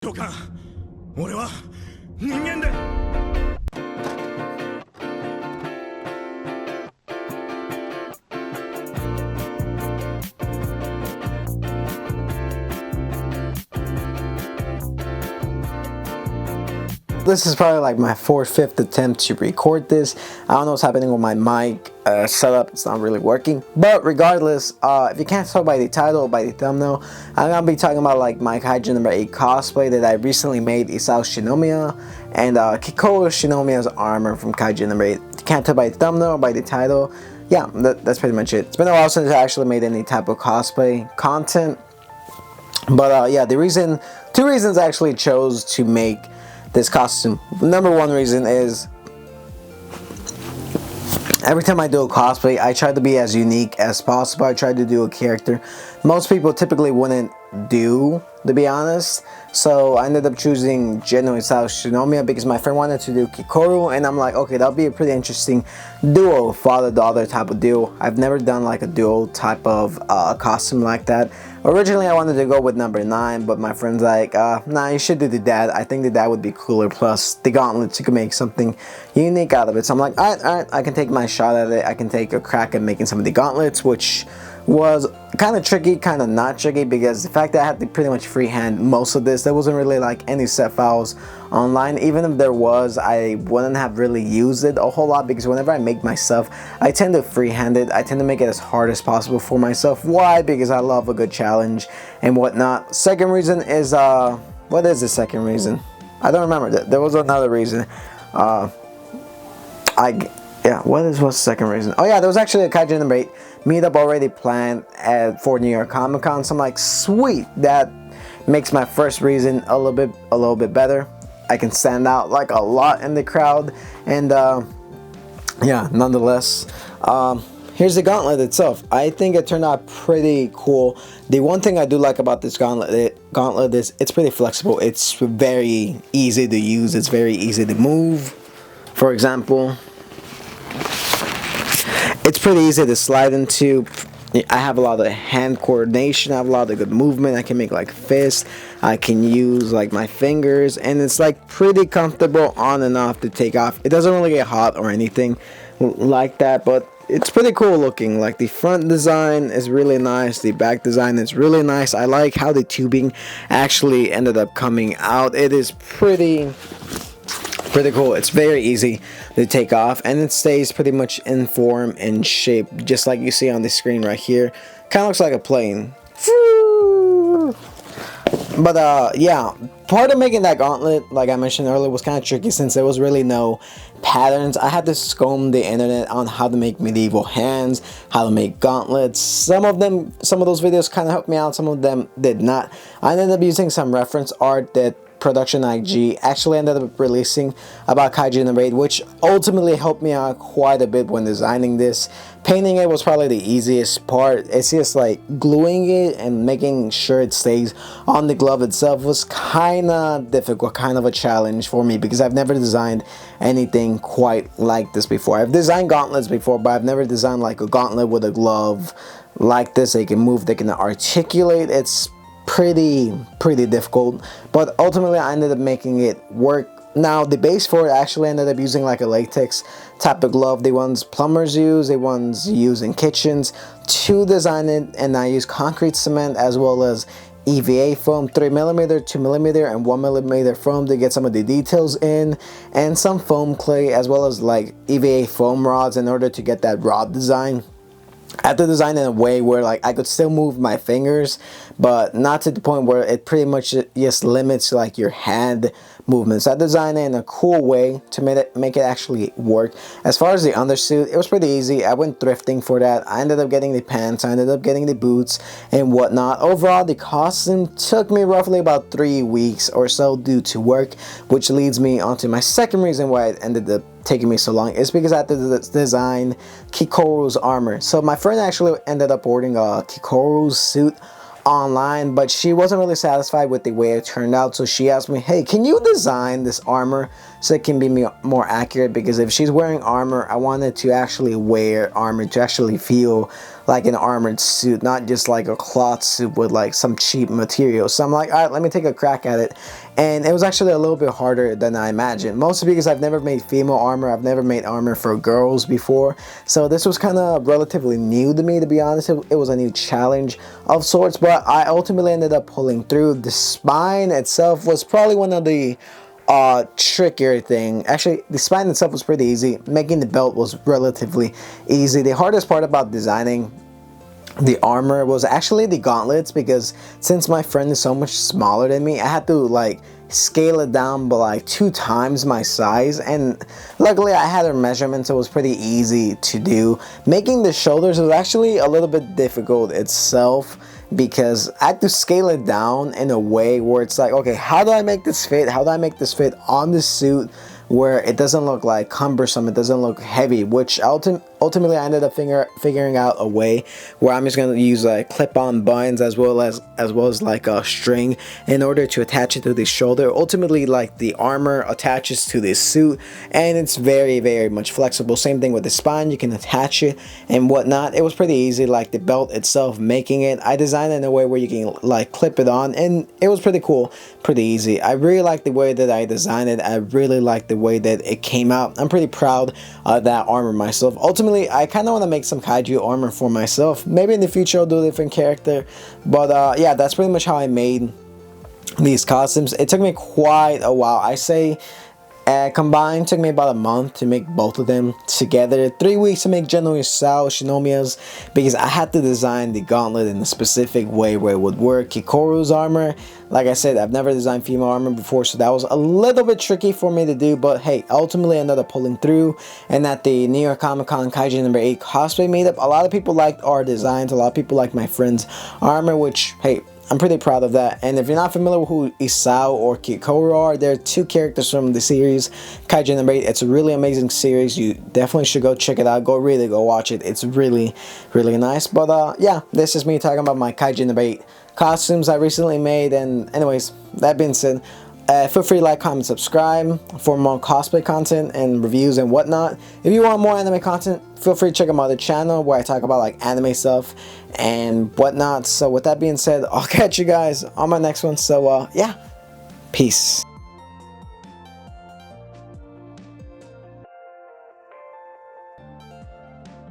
教官、俺は人間だ。This is probably like my fourth, fifth attempt to record this. I don't know what's happening with my mic setup. It's not really working. But regardless, if you can't tell by the title or by the thumbnail, I'm gonna be talking about like my Kaiju No.8 cosplay that I recently made, Isao Shinomiya and Kikoru Shionomiya's armor from Kaiju No.8. If you can't tell by the thumbnail or by the title, yeah, that's pretty much it. It's been a while since I actually made any type of cosplay content. But yeah, two reasons I actually chose to make this costume. Number one reason is every time I do a cosplay, I try to be as unique as possible. I try to do a character most people typically wouldn't do, to be honest. So I ended up choosing genuine Isao Shinomiya because my friend wanted to do Kikoru, and I'm like, okay, that'll be a pretty interesting duo, father-daughter type of duo. I've never done like a duo type of costume like that. Originally I wanted to go with number 9, but my friend's like, nah, you should do the dad. I think the dad would be cooler, plus the gauntlets, you can make something unique out of it. So I'm like, alright, I can take my shot at it. I can take a crack at making some of the gauntlets, which was kind of tricky, kind of not tricky, because the fact that I had to pretty much freehand most of this, there wasn't really like any set files online. Even if there was, I wouldn't have really used it a whole lot, because whenever I make myself, I tend to freehand it. I tend to make it as hard as possible for myself. Why? Because I love a good challenge and whatnot. Second reason is, what is the second reason? I don't remember. There was another reason. What's the second reason? Oh yeah, there was actually a Kaiju No.8 meetup already planned for New York Comic Con. So I'm like, sweet, that makes my first reason a little bit better. I can stand out like a lot in the crowd, and yeah, nonetheless, here's the gauntlet itself. I think it turned out pretty cool. The one thing I do like about this gauntlet is it's pretty flexible. It's very easy to use. It's very easy to move. For example, it's pretty easy to slide into. I have a lot of hand coordination. I have a lot of good movement. I can make like fists. I can use like my fingers, and it's like pretty comfortable on and off to take off. It doesn't really get hot or anything like that, but it's pretty cool looking. Like the front design is really nice. The back design is really nice. I like how the tubing actually ended up coming out. It is pretty cool. It's very easy to take off, and it stays pretty much in form and shape, just like you see on the screen right here. Kind of looks like a plane. But yeah, part of making that gauntlet, like I mentioned earlier, was kind of tricky since there was really no patterns. I had to comb the internet on how to make medieval hands, how to make gauntlets. Some of those videos kind of helped me out, some of them did not. I ended up using some reference art that Production IG actually ended up releasing about Kaiju No.8, which ultimately helped me out quite a bit when designing this. Painting it was probably the easiest part. It's just like gluing it and making sure it stays on the glove itself was kind of difficult, kind of a challenge for me, because I've never designed anything quite like this before. I've designed gauntlets before, but I've never designed like a gauntlet with a glove like this. They can move, they can articulate. It's pretty difficult, but ultimately I ended up making it work. Now the base for it, I actually ended up using like a latex type of glove, the ones plumbers use, the ones used in kitchens, to design it. And I use concrete cement as well as EVA foam, 3mm, 2mm, and 1mm foam to get some of the details in, and some foam clay as well as like EVA foam rods in order to get that rod design. I had to design in a way where like I could still move my fingers, but not to the point where it pretty much just limits like your hand movements. I designed it in a cool way to make it actually work. As far as the undersuit, it was pretty easy. I went thrifting for that. I ended up getting the pants, I ended up getting the boots and whatnot. Overall, the costume took me roughly about 3 weeks or so due to work, which leads me on to my second reason why it ended up taking me so long, is because I had to design Kikoru's armor. So my friend actually ended up ordering a Kikoru's suit online, but she wasn't really satisfied with the way it turned out, so she asked me, hey, can you design this armor so it can be more accurate? Because if she's wearing armor, I wanted to actually wear armor to actually feel like an armored suit, not just like a cloth suit with like some cheap material. So I'm like, all right, let me take a crack at it. and it was actually a little bit harder than I imagined, mostly because I've never made female armor, I've never made armor for girls before, so this was kind of relatively new to me, to be honest. It was a new challenge of sorts, but I ultimately ended up pulling through. The spine itself was probably one of the trickier thing. Actually, the spine itself was pretty easy. Making the belt was relatively easy. The hardest part about designing the armor was actually the gauntlets, because since my friend is so much smaller than me, I had to like scale it down by like 2 times my size, and luckily I had her measurements, so it was pretty easy to do. Making the shoulders was actually a little bit difficult itself, because I had to scale it down in a way where it's like, okay, how do I make this fit? How do I make this fit on the suit where it doesn't look like cumbersome, it doesn't look heavy, which ultimately I ended up figuring out a way where I'm just going to use like clip-on buttons as well as like a string in order to attach it to the shoulder. Ultimately, like, the armor attaches to this suit, and it's very much flexible. Same thing with the spine, you can attach it and whatnot. It was pretty easy. Like the belt itself, making it, I designed it in a way where you can like clip it on, and it was pretty cool, pretty easy. I really like the way that I designed it. I really like the way that it came out. I'm pretty proud of that armor myself. Ultimately, I kind of want to make some kaiju armor for myself. Maybe in the future I'll do a different character, but yeah, that's pretty much how I made these costumes. It took me quite a while. I say combined took me about a month to make both of them together, 3 weeks to make General Isao Shinomiya's, because I had to design the gauntlet in a specific way where it would work. Kikoru's armor, like I said, I've never designed female armor before, so that was a little bit tricky for me to do, but hey, ultimately I ended up pulling through. And at the New York Comic Con Kaiju No.8 Cosplay meetup, a lot of people liked our designs, a lot of people liked my friend's armor, which, hey, I'm pretty proud of that. And if you're not familiar with who Isao or Kikoru are, they're 2 characters from the series Kaiju No.8. It's a really amazing series. You definitely should go check it out. Go watch it. It's really nice. But yeah, this is me talking about my Kaiju No.8 costumes I recently made. And anyways, that being said, feel free to like, comment, subscribe for more cosplay content and reviews and whatnot. If you want more anime content, feel free to check out my other channel where I talk about like anime stuff and whatnot. So with that being said, I'll catch you guys on my next one. So yeah, peace.